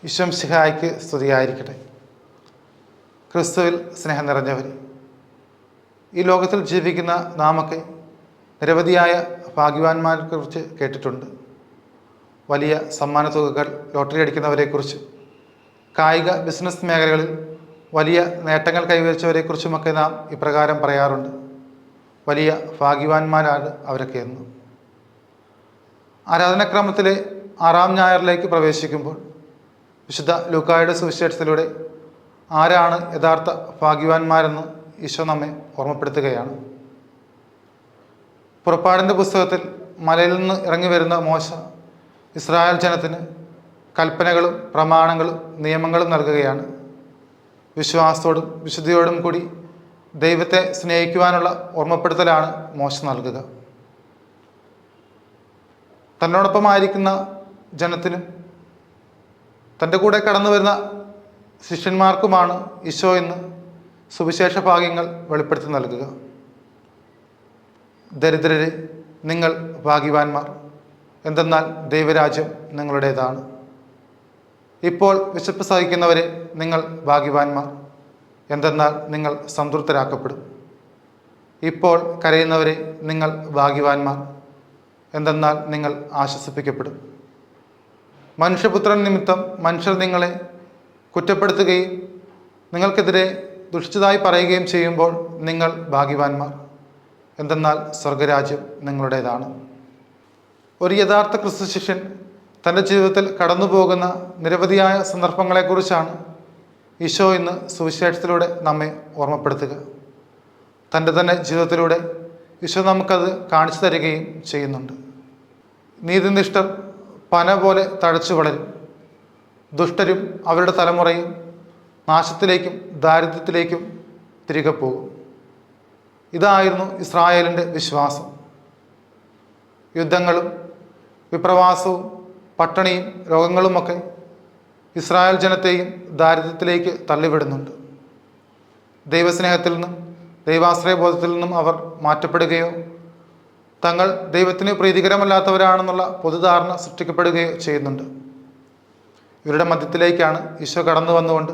ഈശോമിശിഹായ്ക്ക് സ്തുതിയായിരിക്കട്ടെ. ക്രിസ്തുവിൽ സ്നേഹം നിറഞ്ഞവർ, ഈ ലോകത്തിൽ ജീവിക്കുന്ന നാമൊക്കെ നിരവധിയായ ഭാഗ്യവാന്മാരെക്കുറിച്ച് കേട്ടിട്ടുണ്ട്. വലിയ സമ്മാന തുകകൾ ലോട്ടറി അടിക്കുന്നവരെക്കുറിച്ചും കായിക ബിസിനസ് മേഖലകളിൽ വലിയ നേട്ടങ്ങൾ കൈവരിച്ചവരെക്കുറിച്ചുമൊക്കെ നാം ഇപ്രകാരം പറയാറുണ്ട്: വലിയ ഭാഗ്യവാന്മാരാണ് അവരൊക്കെ എന്ന്. ആരാധനാക്രമത്തിലെ 6-ാം ഞായറിലേക്ക് പ്രവേശിക്കുമ്പോൾ വിശുദ്ധ ലൂക്കായുടെ സുവിശേഷത്തിലൂടെ ആരാണ് യഥാർത്ഥ ഭാഗ്യവാന്മാരെന്ന് ഈശോ നമ്മെ ഓർമ്മപ്പെടുത്തുകയാണ്. പുറപ്പാടിൻ്റെ പുസ്തകത്തിൽ മലയിൽ നിന്ന് ഇറങ്ങി വരുന്ന മോശ ഇസ്രായേൽ ജനത്തിന് കൽപ്പനകളും പ്രമാണങ്ങളും നിയമങ്ങളും നൽകുകയാണ്. വിശ്വാസത്തോടും വിശുദ്ധിയോടും കൂടി ദൈവത്തെ സ്നേഹിക്കുവാനുള്ള ഓർമ്മപ്പെടുത്തലാണ് മോശ നൽകുക. തന്നോടൊപ്പമായിരിക്കുന്ന ജനത്തിനും തൻ്റെ കൂടെ കടന്നു വരുന്ന ശിഷ്യന്മാർക്കുമാണ് ഈശോ ഇന്ന് സുവിശേഷ ഭാഗ്യങ്ങൾ വെളിപ്പെടുത്തി നൽകുക. ദരിദ്രരെ, നിങ്ങൾ ഭാഗ്യവാന്മാർ, എന്തെന്നാൽ ദൈവരാജ്യം നിങ്ങളുടേതാണ്. ഇപ്പോൾ വിശപ്പ് സഹിക്കുന്നവരെ, നിങ്ങൾ ഭാഗ്യവാന്മാർ, എന്തെന്നാൽ നിങ്ങൾ സംതൃപ്തരാക്കപ്പെടും. ഇപ്പോൾ കരയുന്നവരെ, നിങ്ങൾ ഭാഗ്യവാന്മാർ, എന്തെന്നാൽ നിങ്ങൾ ആശ്വസിപ്പിക്കപ്പെടും. മനുഷ്യപുത്രൻ നിമിത്തം മനുഷ്യർ നിങ്ങളെ കുറ്റപ്പെടുത്തുകയും നിങ്ങൾക്കെതിരെ ദുഷിച്ചതായി പറയുകയും ചെയ്യുമ്പോൾ നിങ്ങൾ ഭാഗ്യവാന്മാർ, എന്തെന്നാൽ സ്വർഗരാജ്യം നിങ്ങളുടേതാണ്. ഒരു യഥാർത്ഥ ക്രിസ്തു ശിഷ്യൻ തൻ്റെ ജീവിതത്തിൽ കടന്നു പോകുന്ന നിരവധിയായ സന്ദർഭങ്ങളെക്കുറിച്ചാണ് ഈശോ ഇന്ന് സുവിശേഷത്തിലൂടെ നമ്മെ ഓർമ്മപ്പെടുത്തുക. തൻ്റെ തന്നെ ജീവിതത്തിലൂടെ ഈശോ നമുക്കത് കാണിച്ചു തരികയും ചെയ്യുന്നുണ്ട്. നീതിനിഷ്ഠർ പന പോലെ തഴച്ചു വളരും, ദുഷ്ടരും അവരുടെ തലമുറയും നാശത്തിലേക്കും ദാരിദ്ര്യത്തിലേക്കും തിരികെ പോകും. ഇതായിരുന്നു ഇസ്രായേലിൻ്റെ വിശ്വാസം. യുദ്ധങ്ങളും വിപ്രവാസവും പട്ടിണിയും രോഗങ്ങളുമൊക്കെ ഇസ്രായേൽ ജനത്തെയും ദാരിദ്ര്യത്തിലേക്ക് തള്ളിവിടുന്നുണ്ട്. ദൈവസ്നേഹത്തിൽ നിന്നും ദൈവാശ്രയബോധത്തിൽ നിന്നും അവർ മാറ്റപ്പെടുകയോ തങ്ങൾ ദൈവത്തിന് പ്രീതികരമല്ലാത്തവരാണെന്നുള്ള പൊതുധാരണ സൃഷ്ടിക്കപ്പെടുകയോ ചെയ്യുന്നുണ്ട്. ഇവരുടെ മധ്യത്തിലേക്കാണ് ഈശോ കടന്നു വന്നുകൊണ്ട്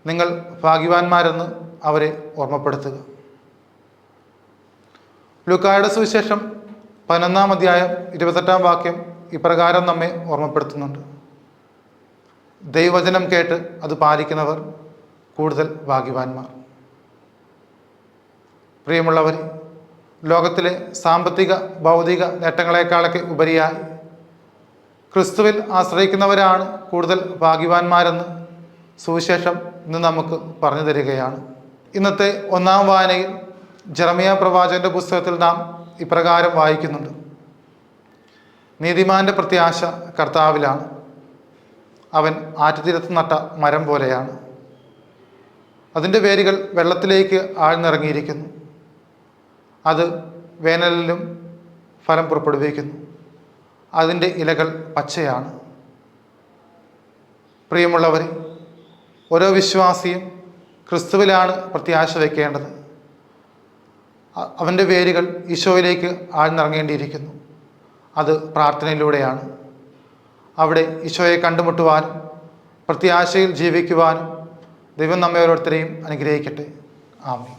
നിങ്ങൾ ഭാഗ്യവാന്മാരെന്ന് അവരെ ഓർമ്മപ്പെടുത്തുക. ലൂക്കായുടെ സുവിശേഷം 11-ാം അധ്യായം 28-ാം വാക്യം ഇപ്രകാരം നമ്മെ ഓർമ്മപ്പെടുത്തുന്നുണ്ട്: ദൈവവചനം കേട്ട് അത് പാലിക്കുന്നവർ കൂടുതൽ ഭാഗ്യവാന്മാർ. പ്രിയമുള്ളവർ, ലോകത്തിലെ സാമ്പത്തിക ഭൗതിക നേട്ടങ്ങളെക്കാളൊക്കെ ഉപരിയായി ക്രിസ്തുവിൽ ആശ്രയിക്കുന്നവരാണ് കൂടുതൽ ഭാഗ്യവാന്മാരെന്ന് സുവിശേഷം ഇന്ന് നമുക്ക് പറഞ്ഞു തരികയാണ്. ഇന്നത്തെ 1-ാം വായനയിൽ ജെറമിയ പ്രവാചകന്റെ പുസ്തകത്തിൽ നാം ഇപ്രകാരം വായിക്കുന്നുണ്ട്: നീതിമാന്റെ പ്രത്യാശ കർത്താവിലാണ്, അവൻ ആറ്റുതീരത്ത് നട്ട മരം പോലെയാണ്, അതിൻ്റെ വേരുകൾ വെള്ളത്തിലേക്ക് ആഴ്ന്നിറങ്ങിയിരിക്കുന്നു, അത് വേനലിലും ഫലം പുറപ്പെടുവിക്കുന്നു, അതിൻ്റെ ഇലകൾ പച്ചയാണ്. പ്രിയമുള്ളവരെ, ഓരോ വിശ്വാസിയും ക്രിസ്തുവിലാണ് പ്രത്യാശ വയ്ക്കേണ്ടത്. അവൻ്റെ വേരുകൾ ഈശോയിലേക്ക് ആഴ്ന്നിറങ്ങേണ്ടിയിരിക്കുന്നു. അത് പ്രാർത്ഥനയിലൂടെയാണ്. അവിടെ ഈശോയെ കണ്ടുമുട്ടുവാനും പ്രത്യാശയിൽ ജീവിക്കുവാനും ദൈവം നമ്മെ ഓരോരുത്തരെയും അനുഗ്രഹിക്കട്ടെ. ആമേൻ.